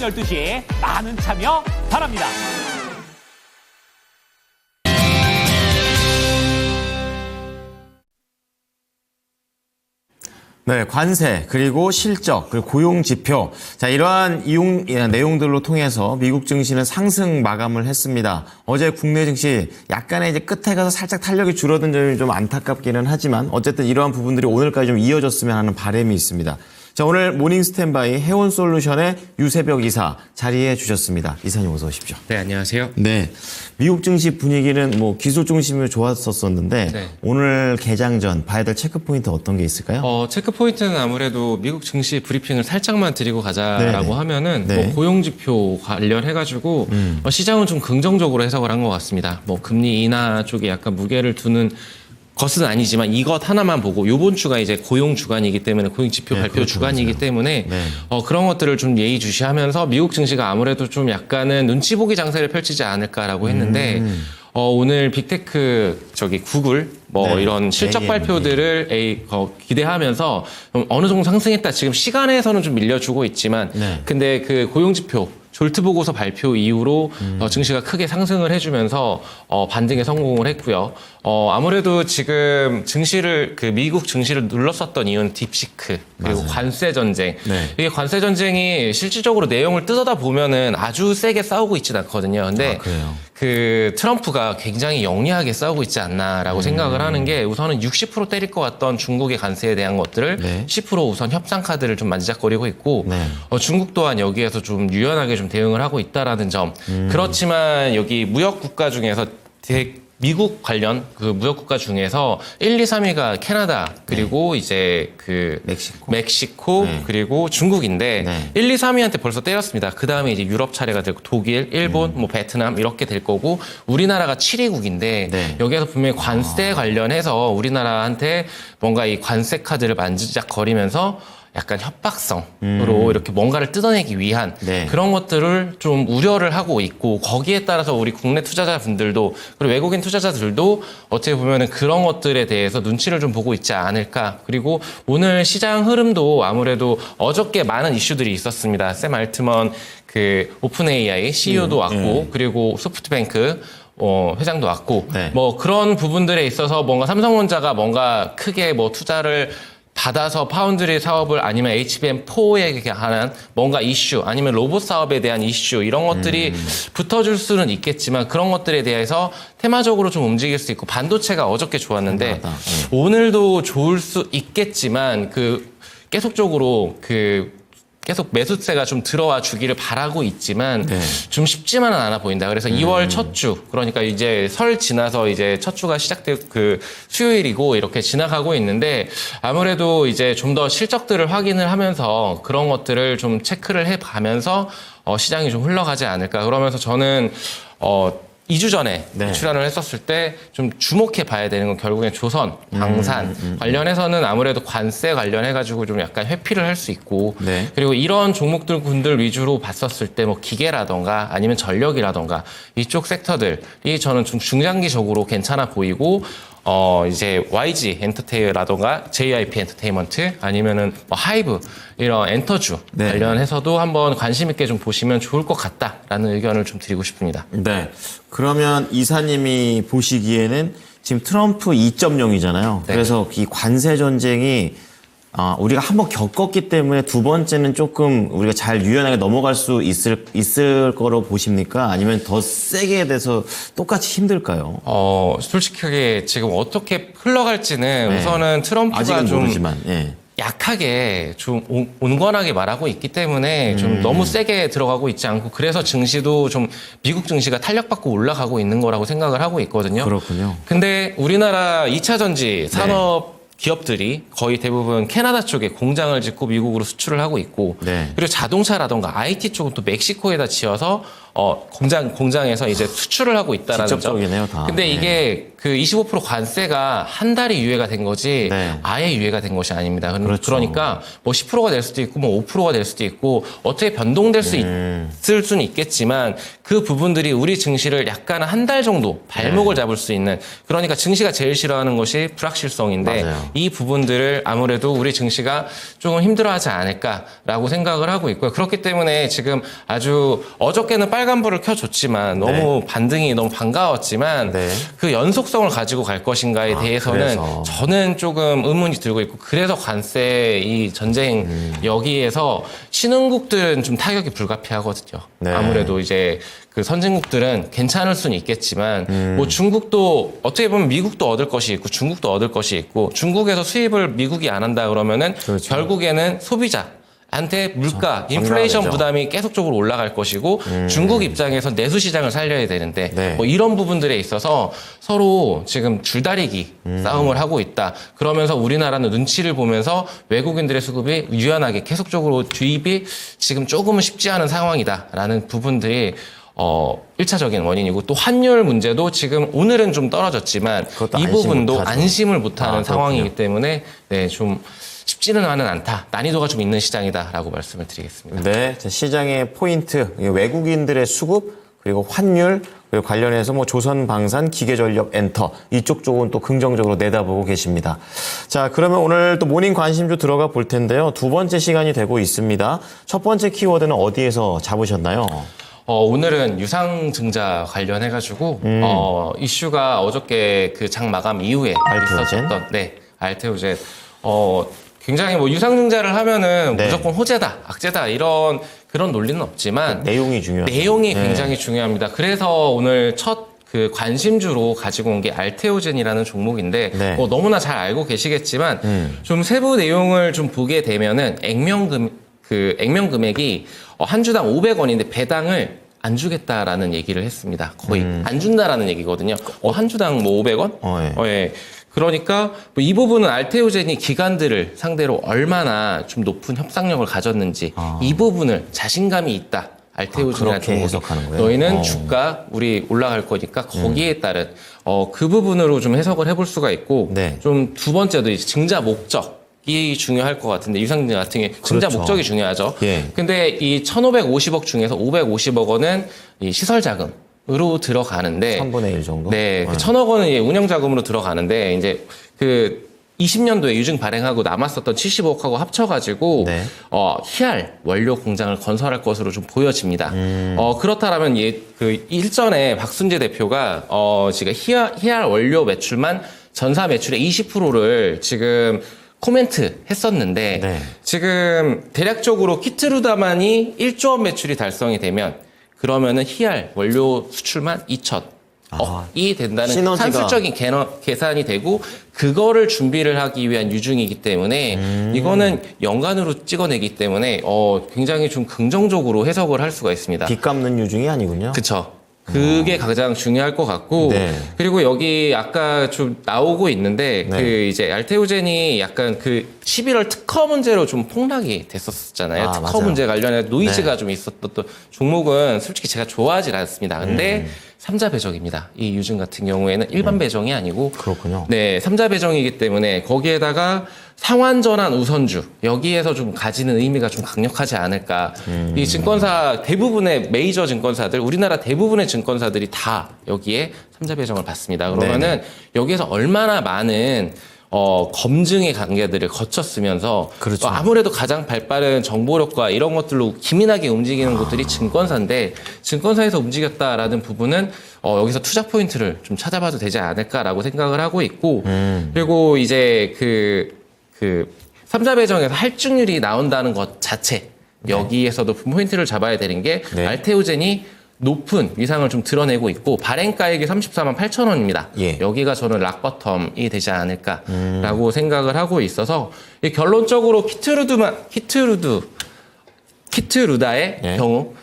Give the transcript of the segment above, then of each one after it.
12시에 많은 참여 바랍니다. 네, 관세, 그리고 실적, 그리고 고용 지표. 자, 이러한 내용들로 통해서 미국 증시는 상승 마감을 했습니다. 어제 국내 증시 약간의 이제 끝에 가서 살짝 탄력이 줄어든 점이 좀 안타깝기는 하지만 어쨌든 이러한 부분들이 오늘까지 좀 이어졌으면 하는 바람이 있습니다. 자, 오늘 모닝 스탠바이 해온솔루션의 유세벽 이사 자리해 주셨습니다. 이사님 어서 오십시오. 네, 안녕하세요. 네. 미국 증시 분위기는 뭐 기술 중심으로 좋았었는데 네. 오늘 개장 전 봐야 될 체크 포인트 어떤 게 있을까요? 체크 포인트는 아무래도 미국 증시 브리핑을 살짝만 드리고 가자라고 네네. 하면은 네. 뭐 고용 지표 관련해가지고 시장은 좀 긍정적으로 해석을 한 것 같습니다. 뭐 금리 인하 쪽에 약간 무게를 두는 것은 아니지만 이것 하나만 보고 요번 주가 이제 고용 주간이기 때문에 고용 지표 네, 발표 그렇죠, 주간이기 맞아요. 때문에 네. 그런 것들을 좀 예의주시하면서 미국 증시가 아무래도 좀 약간은 눈치 보기 장세를 펼치지 않을까라고 했는데 오늘 빅테크 구글 네. 이런 실적 AMD. 발표들을 기대하면서 좀 어느 정도 상승했다. 지금 시간에서는 좀 밀려주고 있지만 네. 근데 그 고용 지표 졸트 보고서 발표 이후로 증시가 크게 상승을 해주면서 반등에 성공을 했고요. 아무래도 지금 미국 증시를 눌렀었던 이유는 딥시크 그리고 맞아요. 관세 전쟁. 네. 이게 관세 전쟁이 실질적으로 내용을 뜯어다 보면은 아주 세게 싸우고 있진 않거든요. 근데 그래요. 그 트럼프가 굉장히 영리하게 싸우고 있지 않나라고 생각을 하는 게 우선은 60% 때릴 것 같던 중국의 관세에 대한 것들을 네. 10% 우선 협상 카드를 좀 만지작거리고 있고 네. 중국 또한 여기에서 좀 유연하게 좀 대응을 하고 있다라는 점. 그렇지만 여기 무역 국가 중에서 미국 관련 그 무역 국가 중에서 1, 2, 3위가 캐나다 그리고 이제 그 멕시코 네. 그리고 중국인데 네. 1, 2, 3위한테 벌써 때렸습니다. 그 다음에 이제 유럽 차례가 되고 독일, 일본, 뭐 베트남 이렇게 될 거고 우리나라가 7위국인데 네. 여기에서 분명히 관세 관련해서 우리나라한테 뭔가 이 관세 카드를 만지작거리면서 약간 협박성으로 이렇게 뭔가를 뜯어내기 위한 네. 그런 것들을 좀 우려를 하고 있고 거기에 따라서 우리 국내 투자자분들도 그리고 외국인 투자자들도 어떻게 보면은 그런 것들에 대해서 눈치를 좀 보고 있지 않을까. 그리고 오늘 시장 흐름도 아무래도 어저께 많은 이슈들이 있었습니다. 샘 알트먼 그 오픈 AI CEO도 왔고 그리고 소프트뱅크 회장도 왔고 네. 뭐 그런 부분들에 있어서 뭔가 삼성전자가 뭔가 크게 뭐 투자를 받아서 파운드리 사업을 아니면 HBM4에 하는 뭔가 이슈 아니면 로봇 사업에 대한 이슈 이런 것들이 붙어줄 수는 있겠지만 그런 것들에 대해서 테마적으로 좀 움직일 수 있고 반도체가 어저께 좋았는데 오늘도 좋을 수 있겠지만 그 계속적으로 계속 매수세가 좀 들어와 주기를 바라고 있지만 좀 쉽지만은 않아 보인다. 그래서 2월 첫 주, 그러니까 이제 설 지나서 이제 첫 주가 시작될 그 수요일이고 이렇게 지나가고 있는데 아무래도 이제 좀 더 실적들을 확인을 하면서 그런 것들을 좀 체크를 해 가면서 시장이 좀 흘러가지 않을까. 그러면서 저는 2주 전에 출연을 했었을 때 좀 주목해 봐야 되는 건 결국엔 조선, 방산 관련해서는 아무래도 관세 관련해가지고 좀 약간 회피를 할 수 있고 그리고 이런 종목들 군들 위주로 봤었을 때 뭐 기계라던가 아니면 전력이라던가 이쪽 섹터들이 저는 좀 중장기적으로 괜찮아 보이고 이제 YG 엔터테인라던가 JYP 엔터테인먼트 아니면은 뭐 하이브 이런 엔터주 관련해서도 한번 관심 있게 좀 보시면 좋을 것 같다라는 의견을 좀 드리고 싶습니다. 네. 그러면 이사님이 보시기에는 지금 트럼프 2.0이잖아요. 네. 그래서 이 관세 전쟁이 우리가 한번 겪었기 때문에 두 번째는 조금 우리가 잘 유연하게 넘어갈 수 있을 거로 보십니까? 아니면 더 세게 돼서 똑같이 힘들까요? 솔직하게 지금 어떻게 흘러갈지는 우선은 트럼프가 아직은 좀 모르지만, 약하게 좀 온건하게 말하고 있기 때문에 좀 너무 세게 들어가고 있지 않고 그래서 증시도 좀 미국 증시가 탄력받고 올라가고 있는 거라고 생각을 하고 있거든요. 그렇군요. 근데 우리나라 2차 전지 산업 기업들이 거의 대부분 캐나다 쪽에 공장을 짓고 미국으로 수출을 하고 있고 그리고 자동차라던가 IT 쪽은 또 멕시코에다 지어서 공장에서 이제 수출을 하고 있다라는 점. 직접적이네요, 다. 근데 이게 그 25% 관세가 한 달이 유예가 된 거지 네. 아예 유예가 된 것이 아닙니다. 그렇죠. 그러니까 뭐 10%가 될 수도 있고 뭐 5%가 될 수도 있고 어떻게 변동될 수 있을 수는 있겠지만 그 부분들이 우리 증시를 약간 한 달 정도 발목을 잡을 수 있는 그러니까 증시가 제일 싫어하는 것이 불확실성인데 맞아요. 이 부분들을 아무래도 우리 증시가 조금 힘들어하지 않을까라고 생각을 하고 있고요. 그렇기 때문에 지금 아주 어저께는 빨간불을 켜줬지만 너무 반등이 너무 반가웠지만 네. 그 연속성을 가지고 갈 것인가에 대해서는 그래서. 저는 조금 의문이 들고 있고 그래서 관세 이 전쟁 여기에서 신흥국들은 좀 타격이 불가피하거든요. 네. 아무래도 이제 그 선진국들은 괜찮을 수는 있겠지만 뭐 중국도 어떻게 보면 미국도 얻을 것이 있고 중국도 얻을 것이 있고 중국에서 수입을 미국이 안 한다 그러면은 그렇죠. 결국에는 소비자한테 물가, 인플레이션 건강하죠. 부담이 계속적으로 올라갈 것이고 중국 입장에서 내수 시장을 살려야 되는데 네. 뭐 이런 부분들에 있어서 서로 지금 줄다리기 싸움을 하고 있다. 그러면서 우리나라는 눈치를 보면서 외국인들의 수급이 유연하게 계속적으로 주입이 지금 조금은 쉽지 않은 상황이다라는 부분들이 1차적인 원인이고 또 환율 문제도 지금 오늘은 좀 떨어졌지만 그것도 이 안심 부분도 못하죠. 안심을 못하는 그렇군요. 상황이기 때문에 네, 좀 쉽지는 않다. 난이도가 좀 있는 시장이다라고 말씀을 드리겠습니다. 네, 자, 시장의 포인트, 외국인들의 수급, 그리고 환율, 그리고 관련해서 뭐 조선방산, 기계전력, 엔터 이쪽 쪽은 또 긍정적으로 내다보고 계십니다. 자, 그러면 오늘 또 모닝 관심주 들어가 볼 텐데요. 두 번째 시간이 되고 있습니다. 첫 번째 키워드는 어디에서 잡으셨나요? 오늘은 유상증자 관련해가지고 이슈가 어저께 그 장 마감 이후에 알테오젠? 있었던 알테오젠 굉장히 뭐 유상증자를 하면은 네. 무조건 호재다, 악재다 이런 그런 논리는 없지만 내용이 중요하죠. 내용이 네. 굉장히 중요합니다. 그래서 오늘 첫 그 관심주로 가지고 온 게 알테오젠이라는 종목인데 네. 너무나 잘 알고 계시겠지만 좀 세부 내용을 좀 보게 되면은 액면금액이 한 주당 500원인데 배당을 안 주겠다라는 얘기를 했습니다. 거의 안 준다라는 얘기거든요. 한 주당 뭐 500원? 예. 예. 그러니까 뭐이 부분은 알테오젠이 기관들을 상대로 얼마나 좀 높은 협상력을 가졌는지 이 부분을 자신감이 있다. 알테오젠이라는 그렇게 종목이 해석하는 거예요? 너희는 주가 우리 올라갈 거니까 거기에 따른 그 부분으로 좀 해석을 해볼 수가 있고 네. 좀 두 번째도 이제 증자 목적이 중요할 것 같은데 유상증자 같은 경우에 증자 그렇죠. 목적이 중요하죠. 예. 근데 이 1,550억 중에서 550억 원은 이 시설 자금으로 들어가는데 3분의 1 정도? 네, 그 1,000억 원은 이제 운영 자금으로 들어가는데 이제 그 20년도에 유증 발행하고 남았었던 75억하고 합쳐가지고 네. 희알 원료 공장을 건설할 것으로 좀 보여집니다. 그렇다라면 그 일전에 박순재 대표가 지금 희알 원료 매출만 전사 매출의 20%를 지금 코멘트 했었는데 네. 지금 대략적으로 키트루다만이 1조 원 매출이 달성이 되면 그러면은 희알 원료 수출만 2,000억이 된다는 시너지가- 산술적인 계산이 되고 그거를 준비를 하기 위한 유증이기 때문에 이거는 연간으로 찍어내기 때문에 굉장히 좀 긍정적으로 해석을 할 수가 있습니다. 빚 갚는 유증이 아니군요. 그쵸. 그게 가장 중요할 것 같고 네. 그리고 여기 아까 좀 나오고 있는데 네. 그 이제 알테오젠이 약간 그 11월 특허 문제로 좀 폭락이 됐었잖아요. 특허 맞아요. 문제 관련해 노이즈가 네. 좀 있었던 또 종목은 솔직히 제가 좋아하지 않습니다. 근데 삼자 배정입니다. 이 유증 같은 경우에는 일반 배정이 아니고 그렇군요. 네, 삼자 배정이기 때문에 거기에다가 상환전환 우선주 여기에서 좀 가지는 의미가 좀 강력하지 않을까. 이 증권사 대부분의 메이저 증권사들 우리나라 대부분의 증권사들이 다 여기에 삼자 배정을 받습니다. 그러면은 여기에서 얼마나 많은 검증의 단계들을 거쳤으면서 그렇죠. 아무래도 가장 발빠른 정보력과 이런 것들로 기민하게 움직이는 곳들이 증권사인데 증권사에서 움직였다라는 부분은 여기서 투자 포인트를 좀 찾아봐도 되지 않을까라고 생각을 하고 있고 그리고 이제 그 삼자 배정에서 할증률이 나온다는 것 자체 여기에서도 포인트를 잡아야 되는 게 네. 알테오젠이 높은 위상을 좀 드러내고 있고 발행가액이 34만 8천 원입니다. 예. 여기가 저는 락버텀이 되지 않을까라고 생각을 하고 있어서 결론적으로 키트루다의 예. 경우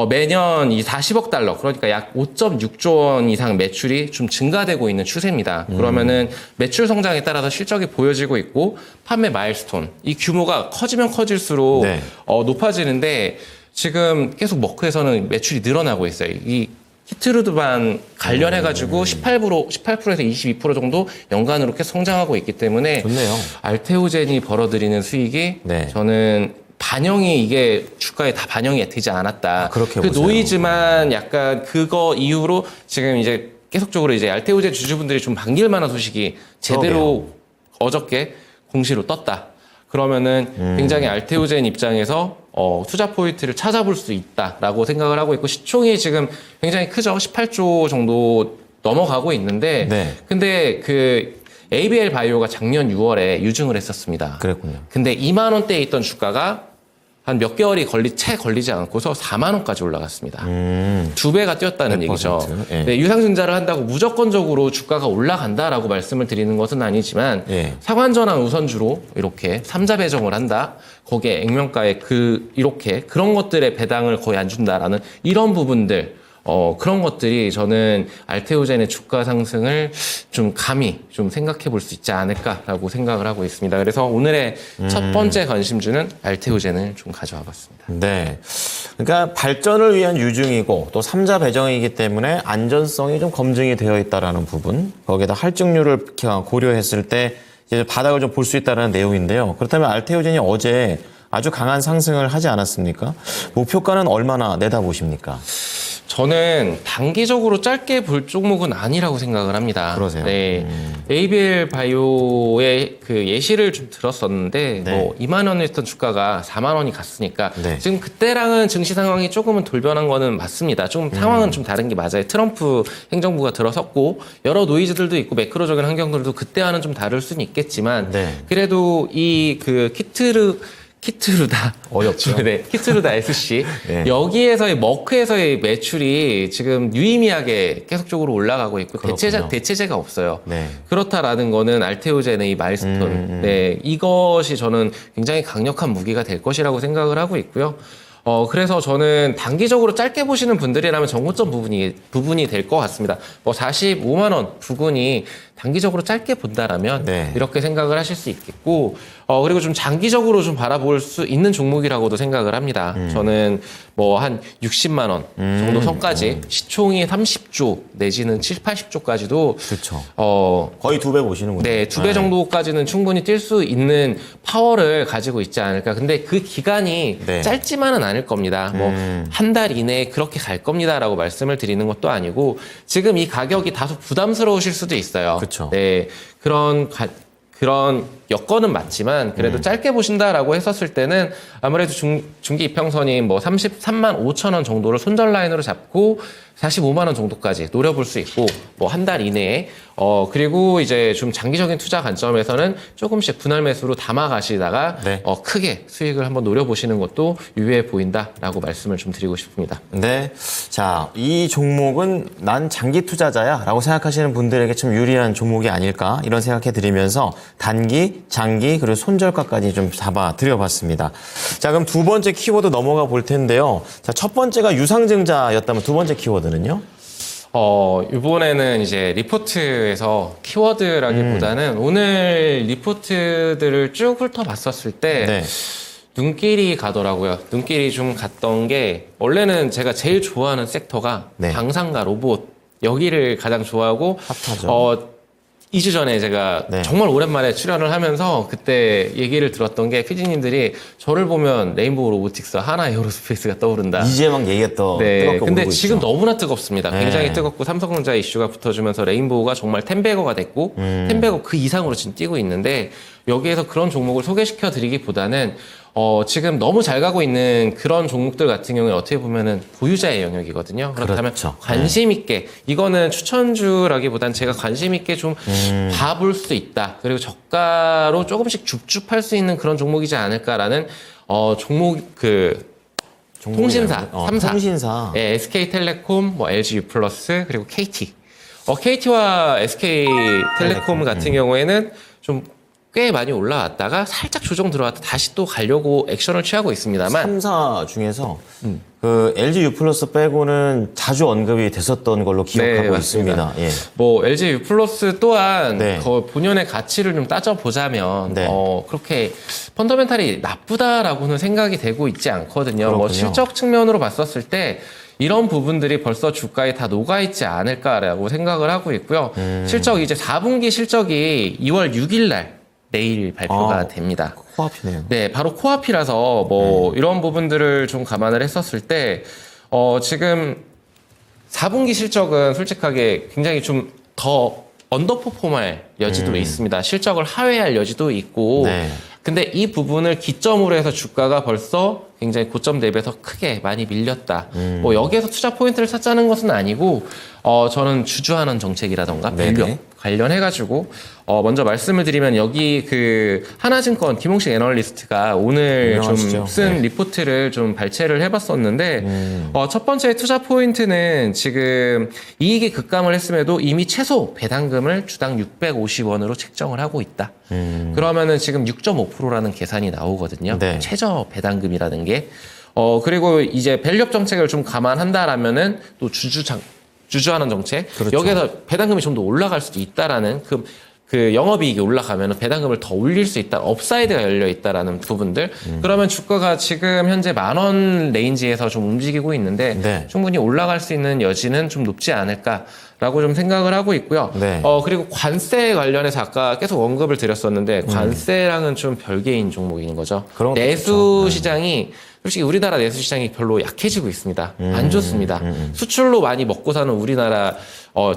매년 이 40억 달러 그러니까 약 5.6조 원 이상 매출이 좀 증가되고 있는 추세입니다. 그러면은 매출 성장에 따라서 실적이 보여지고 있고 판매 마일스톤 이 규모가 커지면 커질수록 네. 높아지는데 지금 계속 머크에서는 매출이 늘어나고 있어요. 이 히트루드만 관련해가지고 18%에서 22% 정도 연간으로 계속 성장하고 있기 때문에 좋네요. 알테오젠이 벌어들이는 수익이 네. 저는 반영이 이게 주가에 다 반영이 되지 않았다. 그렇게 그 보세요. 노이즈만 약간 그거 이후로 지금 이제 계속적으로 이제 알테오젠 주주분들이 좀 반길 만한 소식이 제대로 어저께 공시로 떴다. 그러면은 굉장히 알테오젠 입장에서 투자 포인트를 찾아볼 수 있다라고 생각을 하고 있고 시총이 지금 굉장히 크죠. 18조 정도 넘어가고 있는데 네. 근데 그 ABL 바이오가 작년 6월에 유증을 했었습니다. 그랬군요. 근데 2만 원대에 있던 주가가 한 몇 개월이 채 걸리지 않고서 4만 원까지 올라갔습니다. 2배가 뛰었다는 100%, 얘기죠. 예. 네, 유상증자를 한다고 무조건적으로 주가가 올라간다라고 말씀을 드리는 것은 아니지만 예. 상환전환 우선주로 이렇게 삼자 배정을 한다. 거기에 액면가에 이렇게 그런 것들의 배당을 거의 안 준다라는 이런 부분들 그런 것들이 저는 알테오젠의 주가 상승을 좀 감히 좀 생각해 볼 수 있지 않을까라고 생각을 하고 있습니다. 그래서 오늘의 첫 번째 관심주는 알테오젠을 좀 가져와 봤습니다. 네. 그러니까 발전을 위한 유증이고 또 3자 배정이기 때문에 안전성이 좀 검증이 되어 있다라는 부분, 거기에다 할증률을 고려했을 때 이제 바닥을 좀 볼 수 있다는 내용인데요. 그렇다면 알테오젠이 어제 아주 강한 상승을 하지 않았습니까? 목표가는 얼마나 내다보십니까? 저는 단기적으로 짧게 볼 종목은 아니라고 생각을 합니다. 그러세요? 네. ABL 바이오의 그 예시를 좀 들었었는데, 네. 뭐 2만 원이었던 주가가 4만 원이 갔으니까, 네. 지금 그때랑은 증시 상황이 조금은 돌변한 거는 맞습니다. 좀 상황은 좀 다른 게 맞아요. 트럼프 행정부가 들어섰고, 여러 노이즈들도 있고, 매크로적인 환경들도 그때와는 좀 다를 수는 있겠지만, 네. 그래도 이 그 키트루다 어렵죠. 네, 키트루다 SC 네. 여기에서의 머크에서의 매출이 지금 유의미하게 계속적으로 올라가고 있고 그렇군요. 대체제가 없어요. 네. 그렇다라는 거는 알테오젠의 이 마일스톤, 네, 이것이 저는 굉장히 강력한 무기가 될 것이라고 생각을 하고 있고요. 그래서 저는 단기적으로 짧게 보시는 분들이라면 정고점 부분이 될 것 같습니다. 뭐 45만 원 부근이 단기적으로 짧게 본다라면 네. 이렇게 생각을 하실 수 있겠고, 그리고 좀 장기적으로 좀 바라볼 수 있는 종목이라고도 생각을 합니다. 저는 뭐 한 60만 원 정도 선까지 시총이 30조 내지는 7, 80조까지도 그렇죠. 거의 거의 2배 보시는군요. 네, 2배 정도까지는 충분히 뛸 수 있는 파워를 가지고 있지 않을까. 근데 그 기간이 네. 짧지만은 않을 겁니다. 뭐 한 달 이내에 그렇게 갈 겁니다라고 말씀을 드리는 것도 아니고 지금 이 가격이 다소 부담스러우실 수도 있어요. 그쵸. 네, 그런 여건은 맞지만 그래도 짧게 보신다라고 했었을 때는 아무래도 중기 이평선이 뭐 33만 5천 원 정도를 손절 라인으로 잡고 45만 원 정도까지 노려볼 수 있고 뭐 한 달 이내에 그리고 이제 좀 장기적인 투자 관점에서는 조금씩 분할 매수로 담아 가시다가 네. 크게 수익을 한번 노려보시는 것도 유효해 보인다라고 말씀을 좀 드리고 싶습니다. 네. 자, 이 종목은 난 장기 투자자야 라고 생각하시는 분들에게 좀 유리한 종목이 아닐까 이런 생각해 드리면서 단기, 장기, 그리고 손절가까지 좀 잡아 드려봤습니다. 자, 그럼 두 번째 키워드 넘어가 볼 텐데요. 자, 첫 번째가 유상증자였다면 두 번째 키워드는요? 이번에는 이제 리포트에서 키워드라기보다는 오늘 리포트들을 쭉 훑어봤었을 때 네. 눈길이 가더라고요. 눈길이 좀 갔던 게 원래는 제가 제일 좋아하는 섹터가 네. 방산과 로봇 여기를 가장 좋아하고 핫하죠. 2주 전에 제가 네. 정말 오랜만에 출연을 하면서 그때 얘기를 들었던 게 PD님들이 저를 보면 레인보우 로보틱스, 하나 에어로스페이스가 떠오른다. 이제 막 얘기가 또 네, 뜨겁게 근데 오르고 지금 있죠. 너무나 뜨겁습니다. 굉장히 네. 뜨겁고 삼성전자 이슈가 붙어주면서 레인보우가 정말 텐베거가 됐고 텐베거 그 이상으로 지금 뛰고 있는데 여기에서 그런 종목을 소개시켜 드리기보다는 지금 너무 잘 가고 있는 그런 종목들 같은 경우는 어떻게 보면은 보유자의 영역이거든요. 그렇다면 그렇죠. 관심 있게 이거는 추천주라기보단 제가 관심 있게 좀 봐볼 수 있다. 그리고 저가로 조금씩 줍줍할 수 있는 그런 종목이지 않을까라는 종목 통신사 3사. 통신사. 네, SK텔레콤, 뭐 LG U+, 그리고 KT. KT와 SK텔레콤 같은 경우에는 좀 꽤 많이 올라왔다가 살짝 조정 들어왔다 다시 또 가려고 액션을 취하고 있습니다만 3사 중에서 그 LG U+ 빼고는 자주 언급이 됐었던 걸로 기억하고 네, 있습니다. 예. 뭐 LG U+ 또한 네. 그 본연의 가치를 좀 따져보자면 네. 그렇게 펀더멘탈이 나쁘다라고는 생각이 되고 있지 않거든요. 뭐 그렇군요. 실적 측면으로 봤었을 때 이런 부분들이 벌써 주가에 다 녹아있지 않을까라고 생각을 하고 있고요. 실적 이제 4분기 실적이 2월 6일 날 내일 발표가 됩니다. 코앞이네요. 네, 바로 코앞이라서 뭐 이런 부분들을 좀 감안을 했었을 때 지금 4분기 실적은 솔직하게 굉장히 좀 더 언더퍼폼할 여지도 있습니다. 실적을 하회할 여지도 있고 네. 근데 이 부분을 기점으로 해서 주가가 벌써 굉장히 고점 대비해서 크게 많이 밀렸다. 뭐 여기에서 투자 포인트를 찾자는 것은 아니고 저는 주주환원 정책이라던가 네네. 밸류 관련해가지고 먼저 말씀을 드리면 여기 그 하나증권 김홍식 애널리스트가 오늘 유명하시죠. 좀 쓴 리포트를 좀 발췌를 해봤었는데 첫 번째 투자 포인트는 지금 이익이 급감을 했음에도 이미 최소 배당금을 주당 650원으로 책정을 하고 있다. 그러면은 지금 6.5%라는 계산이 나오거든요. 네. 최저 배당금이라는 게. 그리고 이제 밸류업 정책을 좀 감안한다라면은 또 주주환원 정책. 그렇죠. 여기에서 배당금이 좀 더 올라갈 수도 있다라는 그 영업이익이 올라가면 배당금을 더 올릴 수 있다, 업사이드가 열려 있다라는 부분들. 그러면 주가가 지금 현재 10,000원 레인지에서 좀 움직이고 있는데 네. 충분히 올라갈 수 있는 여지는 좀 높지 않을까라고 좀 생각을 하고 있고요. 네. 그리고 관세 관련해서 아까 계속 언급을 드렸었는데 관세랑은 좀 별개인 종목인 거죠. 그런 것도 내수 좋죠. 시장이 솔직히 우리나라 내수 시장이 별로 약해지고 있습니다. 안 좋습니다. 수출로 많이 먹고 사는 우리나라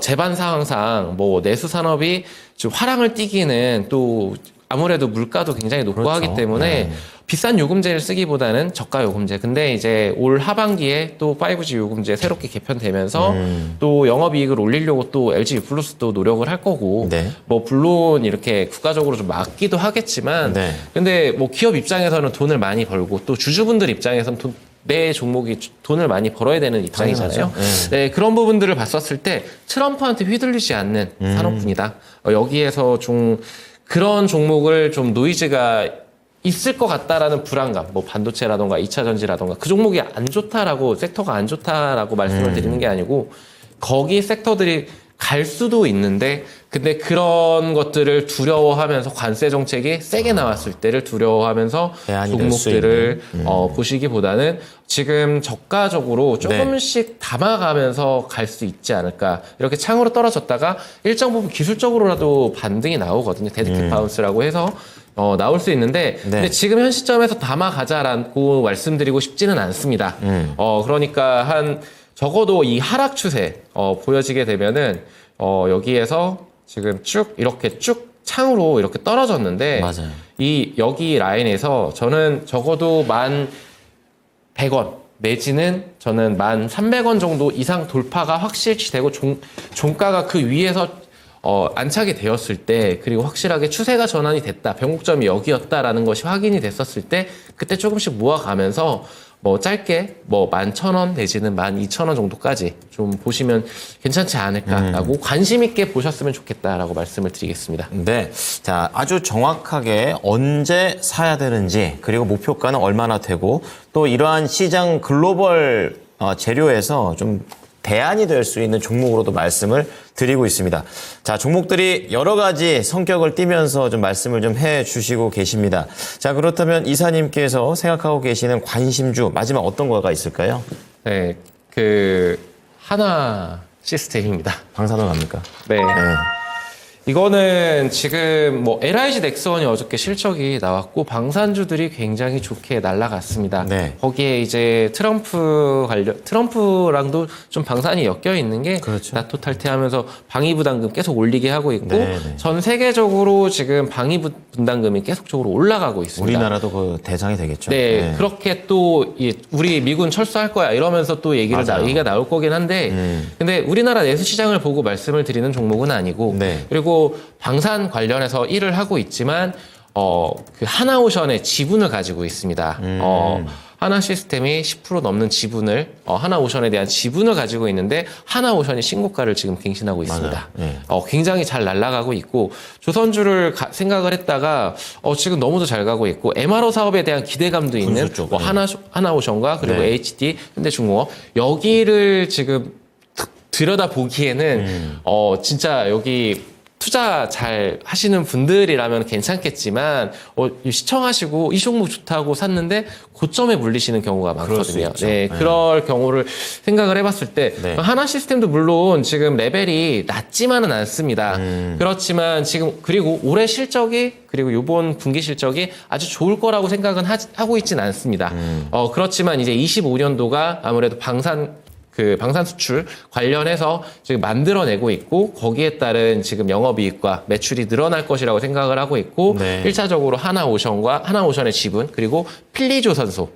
재반 상황상 뭐 내수 산업이 좀 화랑을 띠기는 또 아무래도 물가도 굉장히 높고 그렇죠. 하기 때문에 비싼 요금제를 쓰기보다는 저가 요금제. 근데 이제 올 하반기에 또 5G 요금제 새롭게 개편되면서 또 영업이익을 올리려고 또 LG U+도 노력을 할 거고 네. 뭐 물론 이렇게 국가적으로 좀 막기도 하겠지만 네. 근데 뭐 기업 입장에서는 돈을 많이 벌고 또 주주분들 입장에서는 내 종목이 돈을 많이 벌어야 되는 입장이잖아요. 당연하죠. 네, 그런 부분들을 봤었을 때 트럼프한테 휘둘리지 않는 산업군이다. 여기에서 좀 그런 종목을 좀 노이즈가 있을 것 같다라는 불안감, 뭐 반도체라던가 2차 전지라던가 그 종목이 안 좋다라고 섹터가 안 좋다라고 말씀을 드리는 게 아니고 거기 섹터들이 갈 수도 있는데 근데 그런 것들을 두려워하면서 관세 정책이 세게 나왔을 때를 두려워하면서 대안이 될수 종목들을 보시기보다는 지금 저가적으로 조금씩 담아가면서 갈 수 있지 않을까. 이렇게 창으로 떨어졌다가 일정 부분 기술적으로라도 반등이 나오거든요. 데드캣 바운스라고 해서 나올 수 있는데 근데 지금 현 시점에서 담아가자라고 말씀드리고 싶지는 않습니다. 그러니까 한 적어도 이 하락 추세 보여지게 되면은 여기에서 지금 쭉 이렇게 쭉 창으로 이렇게 떨어졌는데 맞아요. 이 여기 라인에서 저는 적어도 1,100원 내지는 저는 1,300원 정도 이상 돌파가 확실시 되고 종가가 그 위에서 안착이 되었을 때 그리고 확실하게 추세가 전환이 됐다. 변곡점이 여기였다라는 것이 확인이 됐었을 때 그때 조금씩 모아가면서 뭐 짧게 뭐 11,000원 내지는 12,000원 정도까지 좀 보시면 괜찮지 않을까라고 관심 있게 보셨으면 좋겠다라고 말씀을 드리겠습니다. 네. 자, 아주 정확하게 언제 사야 되는지, 그리고 목표가는 얼마나 되고, 또 이러한 시장 글로벌 재료에서 좀 대안이 될 수 있는 종목으로도 말씀을 드리고 있습니다. 자, 종목들이 여러 가지 성격을 띠면서 좀 말씀을 좀 해 주시고 계십니다. 자, 그렇다면 이사님께서 생각하고 계시는 관심주, 마지막 어떤 거가 있을까요? 네, 그 하나 시스템입니다. 방사능 합니까? 네. 이거는 지금 뭐 LIG 넥스원이 어저께 실적이 나왔고 방산주들이 굉장히 좋게 날아갔습니다. 네. 거기에 이제 트럼프랑도 좀 방산이 엮여 있는 게 그렇죠. 나토 탈퇴하면서 방위 부담금 계속 올리게 하고 있고 네, 네. 전 세계적으로 지금 방위 분담금이 계속적으로 올라가고 있습니다. 우리나라도 그 대상이 되겠죠. 네, 그렇게 또 우리 미군 철수할 거야 이러면서 또 얘기가 나올 거긴 한데 근데 우리나라 내수 시장을 보고 말씀을 드리는 종목은 아니고 네. 그리고 방산 관련해서 일을 하고 있지만 그 하나오션의 지분을 가지고 있습니다. 하나시스템이 10% 넘는 지분을 하나오션에 대한 지분을 가지고 있는데 하나오션이 신고가를 지금 갱신하고 있습니다. 네. 굉장히 잘 날아가고 있고 조선주를 생각을 했다가 지금 너무도 잘 가고 있고 MRO 사업에 대한 기대감도 있는 쪽, 뭐 하나오션과 그리고 네. HD, 현대중공업 여기를 지금 들여다 보기에는 진짜 여기 투자 잘 하시는 분들이라면 괜찮겠지만 시청하시고 이 종목 좋다고 샀는데 고점에 물리시는 경우가 그럴 수 많거든요. 있죠. 네, 그럴 경우를 생각을 해봤을 때 네. 하나시스템도 물론 지금 레벨이 낮지만은 않습니다. 그렇지만 지금 그리고 올해 실적이 그리고 이번 분기 실적이 아주 좋을 거라고 생각은 하고 있지는 않습니다. 그렇지만 이제 25년도가 아무래도 방산 수출 관련해서 지금 만들어내고 있고 거기에 따른 지금 영업이익과 매출이 늘어날 것이라고 생각을 하고 있고 네. 1차적으로 하나오션의 지분 그리고 필리조선소의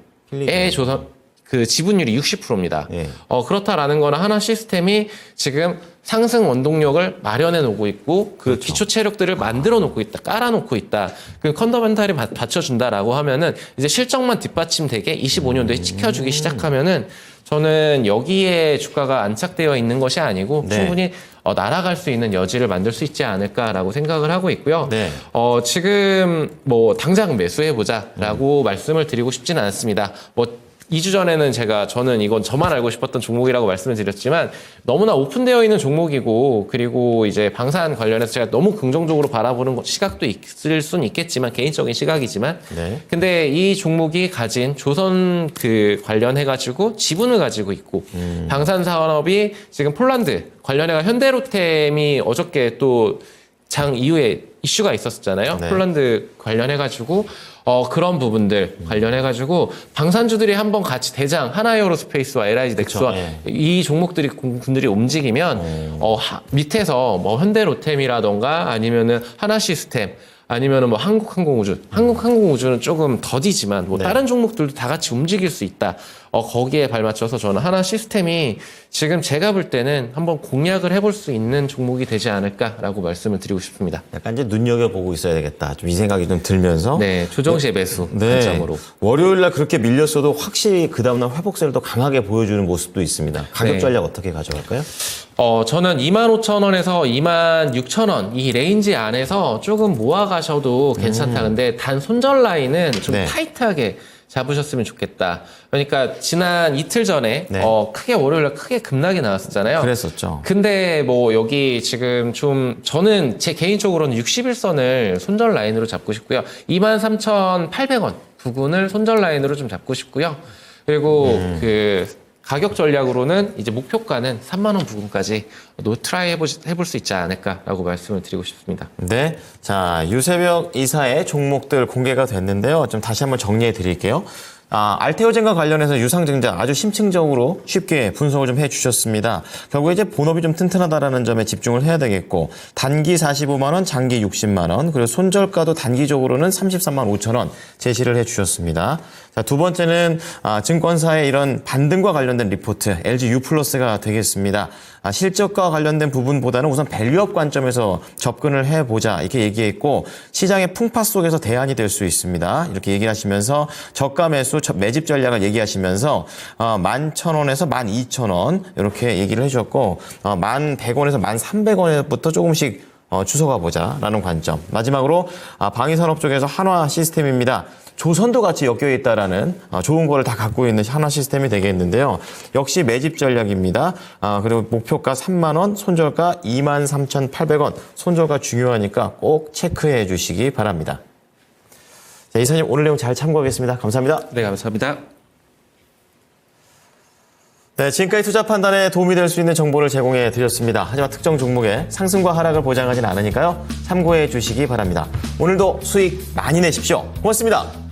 그 지분율이 60%입니다. 예. 그렇다라는 거는 하나 시스템이 지금 상승 원동력을 마련해 놓고 있고 그 기초 체력들을 만들어 놓고 있다, 깔아 놓고 있다. 그 컨더멘탈이 받쳐준다라고 하면은 이제 실적만 뒷받침되게 25년도에 지켜주기 시작하면은 저는 여기에 주가가 안착되어 있는 것이 아니고 네. 충분히 날아갈 수 있는 여지를 만들 수 있지 않을까라고 생각을 하고 있고요. 네. 지금 뭐 당장 매수해보자라고 말씀을 드리고 싶지는 않습니다. 2주 전에는 저는 이건 저만 알고 싶었던 종목이라고 말씀을 드렸지만 너무나 오픈되어 있는 종목이고 그리고 이제 방산 관련해서 제가 너무 긍정적으로 바라보는 시각도 있을 수는 있겠지만 개인적인 시각이지만 네. 근데 이 종목이 가진 조선 관련해가지고 지분을 가지고 있고 방산 산업이 지금 폴란드 관련해가 현대로템이 어저께 또 장 이후에 이슈가 있었잖아요. 네. 폴란드 관련해가지고 그런 부분들 관련해가지고 방산주들이 한번 같이 대장 하나에어로스페이스와 LIG 넥스와 예. 이 종목들이 분들이 움직이면 밑에서 뭐 현대로템이라던가 아니면은 하나시스템 아니면은 뭐 한국항공우주는 조금 더디지만 뭐 네. 다른 종목들도 다 같이 움직일 수 있다. 거기에 발맞춰서 저는 하나 시스템이 지금 제가 볼 때는 한번 공략을 해볼 수 있는 종목이 되지 않을까라고 말씀을 드리고 싶습니다. 약간 이제 눈여겨보고 있어야 되겠다. 좀 이 생각이 좀 들면서. 네, 조정시의 매수 관점으로. 월요일날 그렇게 밀렸어도 확실히 그 다음날 회복세를 더 강하게 보여주는 모습도 있습니다. 가격 네. 전략 어떻게 가져갈까요? 저는 25,000원에서 26,000원 이 레인지 안에서 조금 모아가셔도 괜찮다. 근데 단 손절 라인은 좀 네. 타이트하게 잡으셨으면 좋겠다. 그러니까 지난 이틀 전에 네. 월요일날 크게 급락이 나왔었잖아요. 그랬었죠. 근데 뭐 여기 지금 좀 저는 제 개인적으로는 61선을 손절 라인으로 잡고 싶고요. 23,800원 부근을 손절 라인으로 좀 잡고 싶고요. 그리고 그 가격 전략으로는 이제 목표가는 3만 원 부근까지 트라이 해볼 수 있지 않을까라고 말씀을 드리고 싶습니다. 네. 자, 유세벽 이사의 종목들 공개가 됐는데요. 좀 다시 한번 정리해 드릴게요. 알테오젠과 관련해서 유상증자 아주 심층적으로 쉽게 분석을 좀 해주셨습니다. 결국에 이제 본업이 좀 튼튼하다라는 점에 집중을 해야 되겠고 단기 45만 원, 장기 60만 원, 그리고 손절가도 단기적으로는 33만 5천 원 제시를 해주셨습니다. 자, 두 번째는 증권사의 이런 반등과 관련된 리포트 LG U+가 되겠습니다. 실적과 관련된 부분보다는 우선 밸류업 관점에서 접근을 해보자 이렇게 얘기했고 시장의 풍파 속에서 대안이 될 수 있습니다. 이렇게 얘기하시면서 저가 매수 매집 전략을 얘기하시면서 11,000원에서 12,000원 이렇게 얘기를 해주셨고 1,100원에서 1,300원부터 조금씩 추서가 보자라는 관점. 마지막으로 방위산업 쪽에서 한화 시스템입니다. 조선도 같이 엮여 있다라는 좋은 거를 다 갖고 있는 한화 시스템이 되겠는데요. 역시 매집 전략입니다. 그리고 목표가 3만 원, 손절가 23,800원. 손절가 중요하니까 꼭 체크해 주시기 바랍니다. 자, 이사님 오늘 내용 잘 참고하겠습니다. 감사합니다. 네, 감사합니다. 네, 지금까지 투자 판단에 도움이 될 수 있는 정보를 제공해 드렸습니다. 하지만 특정 종목의 상승과 하락을 보장하진 않으니까요. 참고해 주시기 바랍니다. 오늘도 수익 많이 내십시오. 고맙습니다.